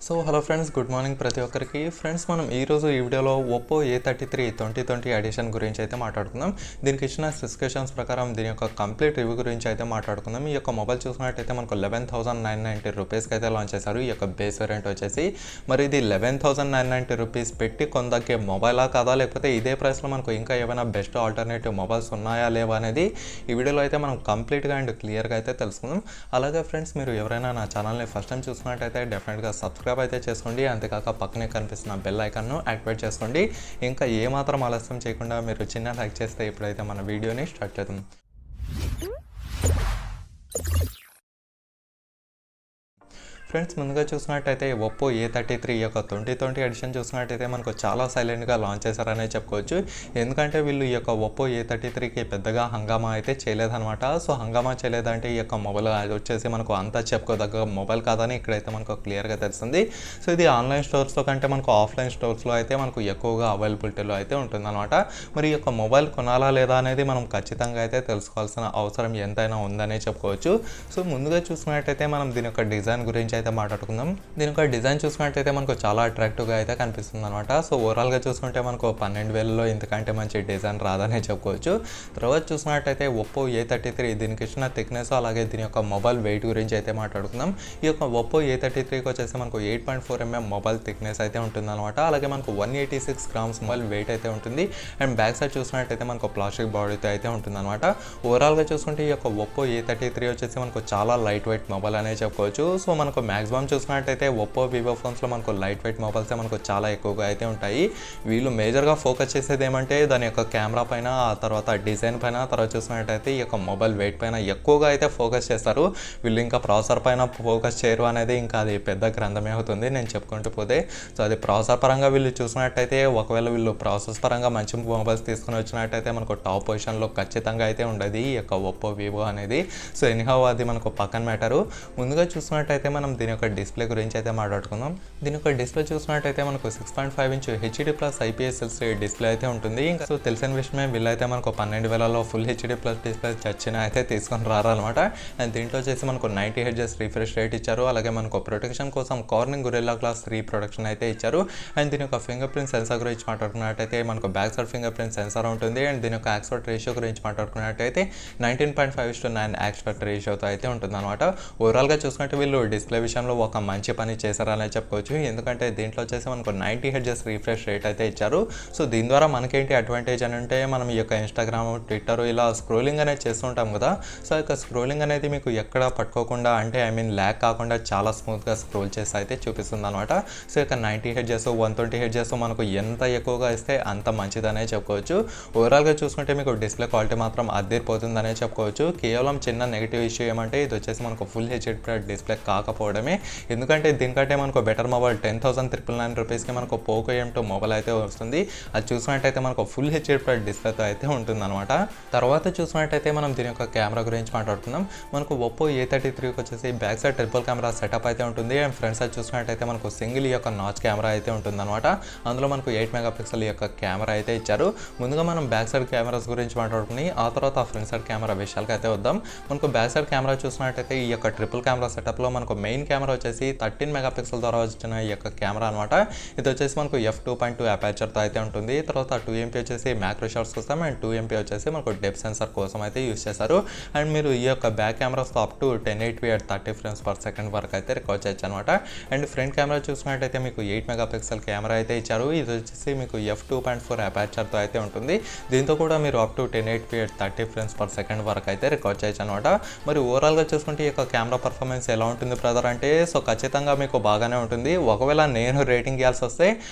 So hello friends, good morning ప్రతి ఒక్కరికి. Friends, మనం ఈరోజు ఈ వీడియోలో ఒప్పో A33 2020 ఎడిషన్ గురించి అయితే మాట్లాడుకుందాం. దీనికి ఇచ్చిన స్పెసిఫికేషన్స్ ప్రకారం దీని యొక్క కంప్లీట్ రివ్యూ గురించి అయితే మాట్లాడుకుందాం. ఈ యొక్క మొబైల్ చూసుకున్నట్టయితే మనకు 11,990 రూపీస్కి అయితే లాంచ్ చేశారు. ఈ యొక్క బేస్ వేరియంట్ వచ్చేసి మరి ఇది 11,990 రూపీస్ పెట్టి కొందకే మొబైలా కాదా, లేకపోతే ఇదే ప్రైస్లో మనకు ఇంకా ఏమైనా బెస్ట్ ఆల్టర్నేటివ్ మొబైల్స్ ఉన్నాయా లేవా అనేది ఈ వీడియోలో అయితే మనం కంప్లీట్గా అండ్ క్లియర్గా అయితే తెలుసుకుందాం. అలాగే ఫ్రెండ్స్, మీరు ఎవరైనా నా ఛానల్ని ఫస్ట్ టైం చూసుకున్నట్టయితే డెఫినెట్గా సబ్స్క్రైబ్ అయితే చేసుకోండి. అంతేకాక పక్కనే కనిపిస్తున్న బెల్ ఐకాన్ను యాక్టివేట్ చేసుకోండి. ఇంకా ఏమాత్రం ఆలస్యం చేయకుండా మీరు చిన్న లైక్ చేస్తే ఇప్పుడైతే మన వీడియోని స్టార్ట్ చేద్దాం. ఫ్రెండ్స్, ముందుగా చూసినట్టయితే ఒప్పో A33 యొక్క 2020 ఎడిషన్ చూసినట్టయితే మనకు చాలా సైలెంట్గా లాంచ్ చేశారనే చెప్పుకోవచ్చు. ఎందుకంటే వీళ్ళు ఈ యొక్క ఒప్పో A33కి పెద్దగా హంగామా అయితే చేయలేదన్నమాట. సో హంగామా చేయలేదంటే ఈ యొక్క మొబైల్ వచ్చేసి మనకు అంతా చెప్పుకోదగ్గ మొబైల్ కాదని ఇక్కడైతే మనకు క్లియర్గా తెలుస్తుంది. సో ఇది ఆన్లైన్ స్టోర్స్లో కంటే మనకు ఆఫ్లైన్ స్టోర్స్లో అయితే మనకు ఎక్కువగా అవైలబిలిటీలో అయితే ఉంటుందన్నమాట. మరి ఈ యొక్క మొబైల్ కొనాలా లేదా అనేది మనం ఖచ్చితంగా అయితే తెలుసుకోవాల్సిన అవసరం ఎంతైనా ఉందనే చెప్పుకోవచ్చు. సో ముందుగా చూసినట్టయితే మనం దీని యొక్క డిజైన్ గురించి అయితే మాట్లాడుకుందాం. దీని యొక్క డిజైన్ చూసుకున్నట్టయితే మనకు చాలా అట్రాక్టివ్గా అయితే కనిపిస్తుంది అనమాట. సో ఓవరాల్గా చూసుకుంటే మనకు 12,000లో ఇంతకంటే మంచి డిజైన్ రాదనే చెప్పుకోవచ్చు. తర్వాత చూసినట్టయితే ఒప్పో A33 దీనికి ఇచ్చిన థిక్నెస్ అలాగే దీని యొక్క మొబైల్ వెయిట్ గురించి అయితే మాట్లాడుకుందాం. ఈ యొక్క ఒప్పో A33కి వచ్చేసి మనకు 8.4mm మొబైల్ థిక్నెస్ అయితే ఉంటుంది అనమాట. అలాగే మనకు 186 గ్రామ్స్ మొబైల్ వెయిట్ అయితే ఉంటుంది. అండ్ బ్యాక్ సైడ్ చూసినట్టయితే మనకు ప్లాస్టిక్ బాడీతో అయితే ఉంటుంది అనమాట. ఓవరాల్గా చూసుకుంటే ఈ యొక్క ఒప్పో A33 వచ్చేసి మనకు చాలా లైట్ వెయిట్ మొబైల్ అనే చెప్పుకోవచ్చు. సో మనకు మ్యాక్సిమం చూసుకున్నట్టయితే ఒప్పో వివో ఫోన్స్లో మనకు లైట్ వెయిట్ మొబైల్సే మనకు చాలా ఎక్కువగా అయితే ఉంటాయి. వీళ్ళు మేజర్గా ఫోకస్ చేసేది ఏమంటే దాని యొక్క కెమెరా పైన, ఆ తర్వాత డిజైన్ పైన, తర్వాత చూసుకున్నట్టయితే ఈ యొక్క మొబైల్ వెయిట్ పైన ఎక్కువగా అయితే ఫోకస్ చేస్తారు. వీళ్ళు ఇంకా ప్రాసెసర్ పైన ఫోకస్ చేయరు అనేది ఇంకా అది పెద్ద గ్రంథమే అవుతుంది నేను చెప్పుకుంటూ పోతే. సో అది ప్రాసెసర్ పరంగా వీళ్ళు చూసినట్టయితే ఒకవేళ వీళ్ళు ప్రాసెస్ పరంగా మంచి మొబైల్స్ తీసుకుని వచ్చినట్టయితే మనకు టాప్ పొజిషన్లో ఖచ్చితంగా అయితే ఉండదు ఈ యొక్క ఒప్పో వివో అనేది. సో ఎనీహౌ అది మనకు పక్కన మ్యాటరు. ముందుగా చూసినట్టయితే మనం దీని యొక్క డిస్ప్లే గురించి అయితే మాట్లాడుకుందాం. దీని యొక్క డిస్ప్లే చూసినట్టయితే మనకు 6.5 inch HD+ IPS LCD display అయితే ఉంటుంది. ఇంకా సో తెలిసిన విషయమే వీళ్ళైతే మనకు 12,000లో ఫుల్ HD+ డిస్ప్లే చచ్చిన అయితే తీసుకొని రారనమాట. అండ్ దీంట్లో వచ్చేసి మనకు 90 Hz రిఫ్రెష్ రేట్ ఇచ్చారు. అలాగే మనకు ప్రొటెక్షన్ కోసం కార్నింగ్ గొరిల్లా గ్లాస్ 3 ప్రొటెక్షన్ అయితే ఇచ్చారు. అండ్ దీని యొక్క ఫింగర్ ప్రింట్ సెన్సార్ గురించి మాట్లాడుకున్నట్టయితే మనకు back side finger print censor ఉంటుంది. అండ్ దీని యొక్క యాస్పెక్ట్ రేషియో గురించి మాట్లాడుకున్నట్టయితే 19.5:9 యాస్పెక్ట్ రేషియోతో అయితే ఉంటుంది అనమాట. ఓవరాల్గా చూసుకుంటే వీళ్ళు డిస్ప్లే విషయంలో ఒక మంచి పని చేశారనే చెప్పుకోవచ్చు. ఎందుకంటే దీంట్లో వచ్చేసి మనకు 90 Hz రిఫ్రెష్ రేట్ అయితే ఇచ్చారు. సో దీని ద్వారా మనకేంటి అడ్వాంటేజ్ అని అంటే మనం ఈ యొక్క ఇన్స్టాగ్రామ్, ట్విట్టర్ ఇలా స్క్రోలింగ్ అనేది చేస్తుంటాం కదా. సో ఈ యొక్క స్క్రోలింగ్ అనేది మీకు ఎక్కడ పట్టుకోకుండా అంటే ల్యాగ్ కాకుండా చాలా స్మూత్గా స్క్రోల్ చేసి అయితే చూపిస్తుంది అనమాట. సో ఇక 90 Hz 120 Hz మనకు ఎంత ఎక్కువగా ఇస్తే అంత మంచిదనే చెప్పుకోవచ్చు. ఓవరాల్గా చూసుకుంటే మీకు డిస్ప్లే క్వాలిటీ మాత్రం అద్దరిపోతుందనే చెప్పుకోవచ్చు. కేవలం చిన్న నెగిటివ్ ఇష్యూ ఏమంటే ఇది వచ్చేసి మనకు ఫుల్ HD+ డిస్ప్లే కాకపోవడమే. ఎందుకంటే దీనికంటే మనకు బెటర్ మొబైల్ 10,999 రూపీస్కి మనకు పోకో M2 మొబైల్ అయితే వస్తుంది. అది చూసినట్టయితే మనకు ఫుల్ HD+ డిస్ప్లేతో అయితే ఉంటుందన్నమాట. తర్వాత చూసినట్టయితే మనం దీని యొక్క కెమెరా గురించి మాట్లాడుకుందాం. మనకు ఒప్పో A33కి వచ్చేసి back side triple camera setup అయితే ఉంటుంది. అండ్ ఫ్రంట్ సైడ్ చూసినట్టయితే మనకు సింగిల్ యొక్క నాచ్ కెమెరా అయితే ఉంటుందన్నమాట. అందులో మనకు 8 మెగాపిక్సెల్ యొక్క కెమెరా అయితే ఇచ్చారు. ముందుగా మనం బ్యాక్ సైడ్ కెమెరాస్ గురించి మాట్లాడుకుని ఆ తర్వాత ఫ్రంట్ సైడ్ కెమెరా విషయాలకి అయితే వద్దాం. మనకు బ్యాక్ సైడ్ కెమెరా చూసినట్టయితే ఈ యొక్క ట్రిపుల్ కెమెరా సెటప్లో మనకు మెయిన్ కెమెరా వచ్చేసి 13 మెగాపిక్సెల్ ద్వారా వచ్చిన ఈ యొక్క కెమెరా అనమాట. ఇది వచ్చేసి మనకు f2.2 అపర్చర్తో అయితే ఉంటుంది. తర్వాత 2MP వచ్చేసి మ్యాక్రో షాట్స్ కోసం అండ్ 2MP వచ్చేసి మనకు డెప్త్ సెన్సార్ కోసం అయితే యూస్ చేశారు. అండ్ మీరు ఈ యొక్క బ్యాక్ కెమెరాస్తో up to 1080p at 30 frames per second వరకు అయితే రికార్డ్ చేయొచ్చు అనమాట. అండ్ ఫ్రంట్ కెమెరా చూసినట్టయితే మీకు 8 మెగాపిక్సెల్ కెమెరా అయితే ఇచ్చారు. ఇది వచ్చేసి మీకు f2.4 అపర్చర్తో అయితే ఉంటుంది. దీంతో కూడా మీరు up to 1080p at 30 frames per second వరకు అయితే రికార్డ్ చేయొచ్చు అనమాట. మరి ఓవరాల్గా చూసుకుంటే ఈ యొక్క కెమెరా పర్ఫార్మెన్స్ ఎలా ఉంటుంది బ్రదర్ అంటే సో ఖచ్చితంగా మీకు బాగానే ఉంటుంది. ఒకవేళ నేను రేటింగ్ ఇవ్వాల్సి వస్తే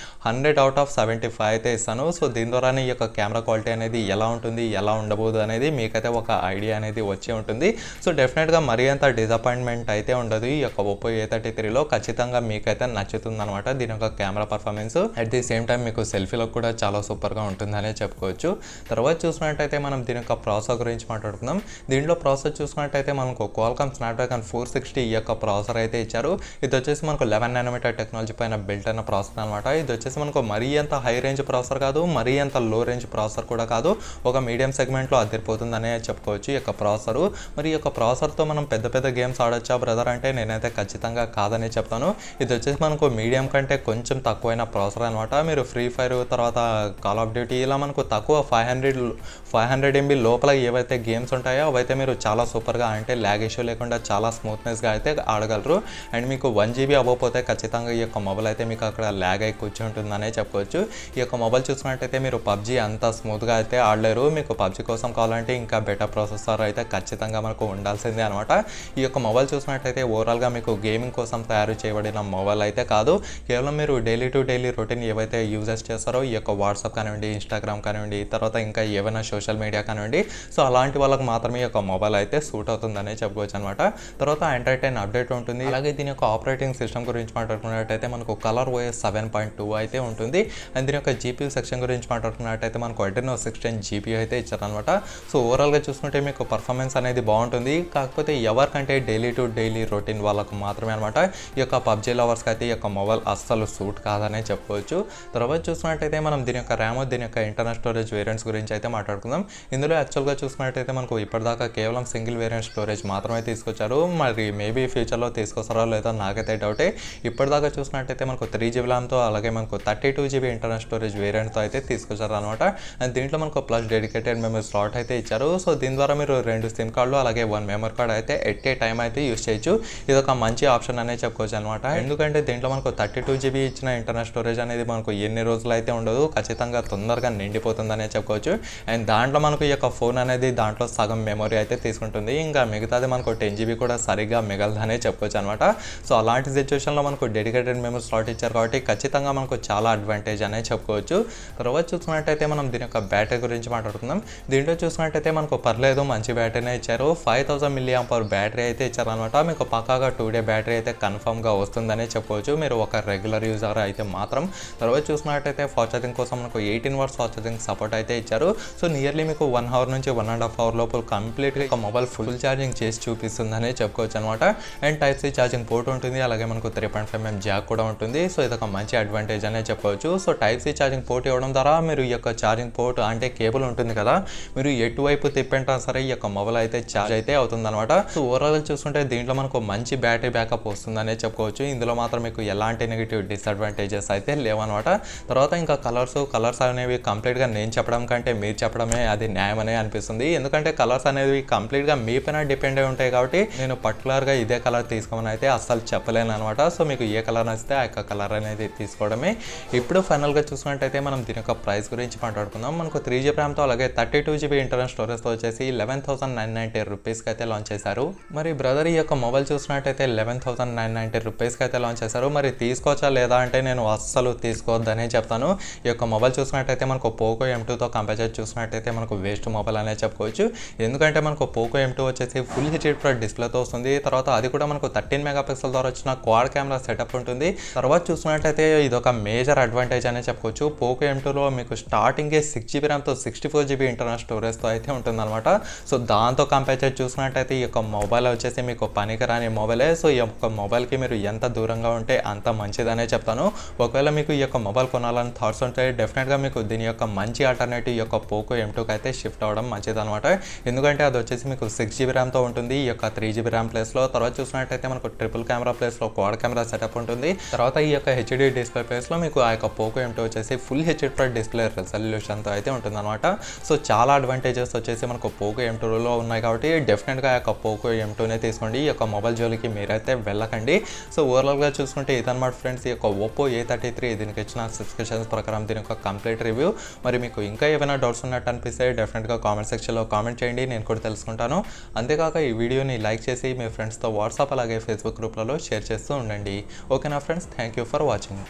100/75 అయితే ఇస్తాను. సో దీని ద్వారానే ఈ యొక్క కెమెరా క్వాలిటీ అనేది ఎలా ఉంటుంది, ఎలా ఉండబోదు అనేది మీకైతే ఒక ఐడియా అనేది వచ్చి ఉంటుంది. సో డెఫినెట్గా మరీ అంత డిసప్పాయింట్మెంట్ అయితే ఉండదు. ఈ యొక్క ఒప్పో A33లో ఖచ్చితంగా మీకైతే నచ్చుతుంది అనమాట దీని యొక్క camera performance. At the same time మీకు సెల్ఫీలో కూడా చాలా సూపర్గా ఉంటుందనే చెప్పుకోవచ్చు. తర్వాత చూసినట్టయితే మనం దీని యొక్క ప్రాసెసర్ గురించి మాట్లాడుకుందాం. దీంట్లో ప్రాసెసర్ చూసినట్టయితే మనకు క్వాల్కామ్ స్నాప్డ్రాగన్ 460 ఈ యొక్క ప్రాసెసర్ అయితే అయితే ఇచ్చారు. ఇది వచ్చేసి మనకు 11 నానోమీటర్ టెక్నాలజీ పైన బిల్ట్ అయిన ప్రాసెసర్ అనమాట. ఇది వచ్చేసి మనకు మరీ అంత హై రేంజ్ ప్రాసెసర్ కాదు, మరీ అంత లో రేంజ్ ప్రాసెసర్ కూడా కాదు, ఒక మీడియం సెగ్మెంట్లో అదిరిపోతుందనే చెప్పుకోవచ్చు ఈ యొక్క ప్రాసెసర్. మరి ఈ యొక్క ప్రాసెసర్తో మనం పెద్ద పెద్ద గేమ్స్ ఆడొచ్చా బ్రదర్ అంటే నేనైతే ఖచ్చితంగా కాదని చెప్తాను. ఇది వచ్చేసి మనకు మీడియం కంటే కొంచెం తక్కువైన ప్రాసెసర్ అనమాట. మీరు ఫ్రీ ఫైర్ తర్వాత కాల్ ఆఫ్ డ్యూటీ ఇలా మనకు తక్కువ 500 MB లోపల ఏవైతే గేమ్స్ ఉంటాయో అవైతే మీరు చాలా సూపర్గా అంటే ల్యాగ్ ఇష్యూ లేకుండా చాలా స్మూత్నెస్గా అయితే ఆడగలరు. అండ్ మీకు 1 GB అవ్వకపోతే ఖచ్చితంగా ఈ యొక్క మొబైల్ అయితే మీకు అక్కడ ల్యాగ్ అయి కూర్చుంటుందనే చెప్పుకోవచ్చు. ఈ యొక్క మొబైల్ చూసుకున్నట్టయితే మీరు పబ్జీ అంత స్మూత్గా అయితే ఆడలేరు. మీకు పబ్జీ కోసం కావాలంటే ఇంకా బెటర్ ప్రాసెసర్ అయితే ఖచ్చితంగా మనకు ఉండాల్సిందే అనమాట. ఈ యొక్క మొబైల్ చూసినట్టయితే ఓవరాల్గా మీకు గేమింగ్ కోసం తయారు చేయబడిన మొబైల్ అయితే కాదు. కేవలం మీరు డైలీ టు డైలీ రొటీన్ ఏవైతే యూజెస్ చేస్తారో ఈ యొక్క వాట్సాప్ కానివ్వండి, ఇన్స్టాగ్రామ్ కానివ్వండి, తర్వాత ఇంకా ఏవైనా సోషల్ మీడియా కానివ్వండి, సో అలాంటి వాళ్ళకి మాత్రమే ఈ యొక్క మొబైల్ అయితే సూట్ అవుతుందనే చెప్పుకోవచ్చు అనమాట. తర్వాత ఎంటర్టైన్ అప్డేట్ ఉంటుంది. అలాగే దీని యొక్క ఆపరేటింగ్ సిస్టమ్ గురించి మాట్లాడుకున్నట్టయితే మనకు కలర్ OS 7.2 అయితే ఉంటుంది. అండ్ దీని యొక్క GPU సెక్షన్ గురించి మాట్లాడుకున్నట్టయితే మనకు Adreno 16 GPU అయితే ఇచ్చారనమాట. సో ఓవరాల్గా చూసుకుంటే మీకు పర్ఫార్మెన్స్ అనేది బాగుంటుంది. కాకపోతే ఎవరికంటే డైలీ టు డైలీ రొటీన్ వాళ్ళకు మాత్రమే అనమాట. ఈ యొక్క పబ్జీ లవర్స్కి అయితే ఈ యొక్క మొబైల్ అస్సలు సూట్ కాదనే చెప్పుకోవచ్చు. తర్వాత చూసుకున్నట్టయితే మనం దీని యొక్క ర్యామ్, దీని యొక్క ఇంటర్నల్ స్టోరేజ్ వేరియంట్స్ గురించి అయితే మాట్లాడుకుందాం. ఇందులో యాక్చువల్గా చూసుకున్నట్టయితే మనకు ఇప్పటిదాకా కేవలం సింగిల్ వేరియంట్ స్టోరేజ్ మాత్రమే తీసుకొచ్చారు. మరి మేబీ ఫ్యూచర్లో తీసుకొస్తారో లేదో నాకైతే డౌటే. ఇప్పటిదాకా చూసినట్టయితే మనకు 3 GB ర్యామ్తో అలాగే మనకు 32 GB ఇంటర్నల్ స్టోరేజ్ వేరియంట్తో అయితే తీసుకొచ్చారు అనమాట. అండ్ దీంట్లో మనకు ప్లస్ డెడికేటెడ్ మెమరీ స్లాట్ అయితే ఇచ్చారు. సో దీని ద్వారా మీరు 2 సిమ్ కార్డులు అలాగే 1 మెమరీ కార్డ్ అయితే ఎట్ ఏ టైం అయితే యూస్ చేయొచ్చు. ఇది ఒక మంచి ఆప్షన్ అనే చెప్పుకోవచ్చు అనమాట. ఎందుకంటే దీంట్లో మనకు 32 GB ఇచ్చిన ఇంటర్నల్ స్టోరేజ్ అనేది మనకు ఎన్ని రోజులు అయితే ఉండదు, ఖచ్చితంగా తొందరగా నిండిపోతుందనే చెప్పుకోవచ్చు. అండ్ దాంట్లో మనకు ఈ యొక్క ఫోన్ అనేది దాంట్లో సగం మెమరీ అయితే తీసుకుంటుంది. ఇంకా మిగతాది మనకు 10 GB కూడా సరిగ్గా మిగలదనే చెప్పుకోవచ్చు అనమాట. సో అలాంటి సిచ్యువేషన్లో మనకు డెడికేటెడ్ మెమరీ స్లాట్ ఇచ్చారు కాబట్టి ఖచ్చితంగా మనకు చాలా అడ్వాంటేజ్ అనే చెప్పుకోవచ్చు. తర్వాత చూసుకున్నట్టయితే మనం దీని యొక్క బ్యాటరీ గురించి మాట్లాడుకుందాం. దీంట్లో చూసుకున్నట్టయితే మనకు పర్లేదు మంచి బ్యాటరీనే ఇచ్చారు. 5000 mAh బ్యాటరీ అయితే ఇచ్చారనమాట. మీకు పక్కాగా 2 డే బ్యాటరీ అయితే కన్ఫర్మ్గా వస్తుందనే చెప్పుకోవచ్చు మీరు ఒక రెగ్యులర్ యూజర్ అయితే మాత్రం. తర్వాత చూసుకున్నట్టయితే ఫాస్ట్ ఛార్జింగ్ కోసం మనకు 18 వాట్స్ ఫాస్ట్ ఛార్జింగ్ సపోర్ట్ అయితే ఇచ్చారు. సో నియర్లీ మీకు 1 అవర్ నుంచి 1.5 అవర్ లోపల కంప్లీట్గా ఒక మొబైల్ ఫుల్ ఛార్జింగ్ చేసి చూపిస్తుందనే చెప్పుకోవచ్చు అనమాట. అండ్ Type-C ఛార్జింగ్ పోర్ట్ ఉంటుంది, అలాగే మనకు 3.5mm జాక్ కూడా ఉంటుంది. సో ఇదొక మంచి అడ్వాంటేజ్ అనే చెప్పవచ్చు. సో Type-C ఛార్జింగ్ పోర్ట్ ఇవ్వడం ద్వారా మీరు ఈ యొక్క ఛార్జింగ్ పోర్ట్ అంటే కేబుల్ ఉంటుంది కదా, మీరు ఎటువైపు తిప్పినా సరే ఈ యొక్క మొబైల్ అయితే ఛార్జ్ అయితే అవుతుందన్నమాట. సో ఓవరాల్ చూసుకుంటే దీంట్లో మనకు మంచి బ్యాటరీ బ్యాకప్ వస్తుందనే చెప్పుకోవచ్చు. ఇందులో మాత్రం మీకు ఎలాంటి నెగిటివ్ డిసడ్వాంటేజెస్ అయితే లేవన్నమాట. తర్వాత ఇంకా కలర్స్ అనేవి కంప్లీట్గా నేను చెప్పడం కంటే మీరు చెప్పడమే అది న్యాయమనే అనిపిస్తుంది. ఎందుకంటే కలర్స్ అనేవి కంప్లీట్గా మీ పైన డిపెండ్ అయి ఉంటాయి కాబట్టి నేను పర్టికులర్గా ఇదే కలర్ తీసుకోమని అయితే అస్సలు చెప్పలేను అనమాట. సో మీకు ఏ కలర్ నచ్చితే ఆ యొక్క కలర్ అనేది తీసుకోవడమే. ఇప్పుడు ఫైనల్గా చూసుకున్నట్టయితే మనం దీని యొక్క ప్రైస్ గురించి మాట్లాడుకుందాం. మనకు 3 GB ర్యామ్తో అలాగే 32 GB ఇంటర్నల్ స్టోరేజ్తో వచ్చేసి 11,990 రూపీస్కి అయితే లాంచ్ చేశారు. మరి బ్రదర్ ఈ యొక్క మొబైల్ చూసినట్టయితే 11,990 రూపీస్కి అయితే లాంచ్ చేశారు. మరి తీసుకోవచ్చా లేదా అంటే నేను అస్సలు తీసుకోవద్దనే చెప్తాను. ఈ యొక్క మొబైల్ చూసినట్టయితే మనకు పోకో M2తో కంపేర్ చేసి చూసినట్టయితే మనకు వేస్ట్ మొబైల్ అనే చెప్పుకోవచ్చు. ఎందుకంటే మనకు పోకో M2 వచ్చేసి ఫుల్ హెచ్డీ డిస్ప్లేతో వస్తుంది. తర్వాత అది కూడా మనకు 13 మెగాపిక్సెల్ ద్వారా వచ్చిన క్వాడ్ కెమెరా సెటప్ ఉంటుంది. తర్వాత చూసినట్టయితే ఇది ఒక మేజర్ అడ్వాంటేజ్ అనే చెప్పుకోవచ్చు. పోకో M2లో మీకు స్టార్టింగే 6 GB ర్యామ్తో 64 GB ఇంటర్నల్ స్టోరేజ్తో అయితే ఉంటుందన్నమాట. సో దాంతో కంపేర్ చేసి చూసినట్టయితే ఈ యొక్క మొబైల్ వచ్చేసి మీకు పనికిరాని మొబైలే. సో ఈ యొక్క మొబైల్కి మీరు ఎంత దూరంగా ఉంటే అంత మంచిదనే చెప్తాను. ఒకవేళ మీకు ఈ యొక్క మొబైల్ కొనాలని థాట్స్ ఉంటే డెఫినెట్గా మీకు దీని యొక్క మంచి ఆల్టర్నేటివ్ ఈ యొక్క పోకో M2కి అయితే షిఫ్ట్ అవ్వడం మంచిదన్నమాట. ఎందుకంటే అది వచ్చేసి మీకు 6 GB ర్యామ్తో ఉంటుంది ఈ యొక్క 3 GB ర్యామ్ ప్లేస్లో. తర్వాత చూసినట్టయితే మనకు ట్రిపుల్ కెమెరా ప్లేస్లో క్వాడ్ కెమెరా సెటప్ ఉంటుంది. తర్వాత ఈ యొక్క హెచ్డీ డిస్ప్లే ప్లేస్లో మీకు ఆ యొక్క పోకో M2 వచ్చేసి ఫుల్ హెచ్డీ డిస్ప్లే రెజల్యూషన్తో అయితే ఉంటుందన్నమాట. సో చాలా అడ్వాంటేజెస్ వచ్చేసి మనకు పోకో M2లో ఉన్నాయి కాబట్టి డెఫినెట్గా ఆ యొక్క పోకో M2నే తీసుకోండి. ఈ యొక్క మొబైల్ జోలికి మీరైతే వెళ్ళకండి. సో ఓవరాల్గా చూసుకుంటే ఇదన్నమాట ఫ్రెండ్స్ ఈ యొక్క Oppo A33 దీనికి ఇచ్చిన సబ్స్క్రిప్షన్స్ ప్రకారం దీని యొక్క కంప్లీట్ రివ్యూ. మరి మీకు ఇంకా ఏమైనా డౌట్స్ ఉన్నట్టు అనిపిస్తే డెఫినెట్గా కామెంట్ సెక్షన్లో కామెంట్ చేయండి, నేను కూడా తెలుసుకుంటాను. అంతేకాక ఈ వీడియోని లైక్ చేసి మీ ఫ్రెండ్స్తో వాట్సాప్ అలాగే ఫేస్బుక్ గ్రూప్లలో షేర్ చేస్తూ ఉండండి. ఓకేనా friends, thank you for watching.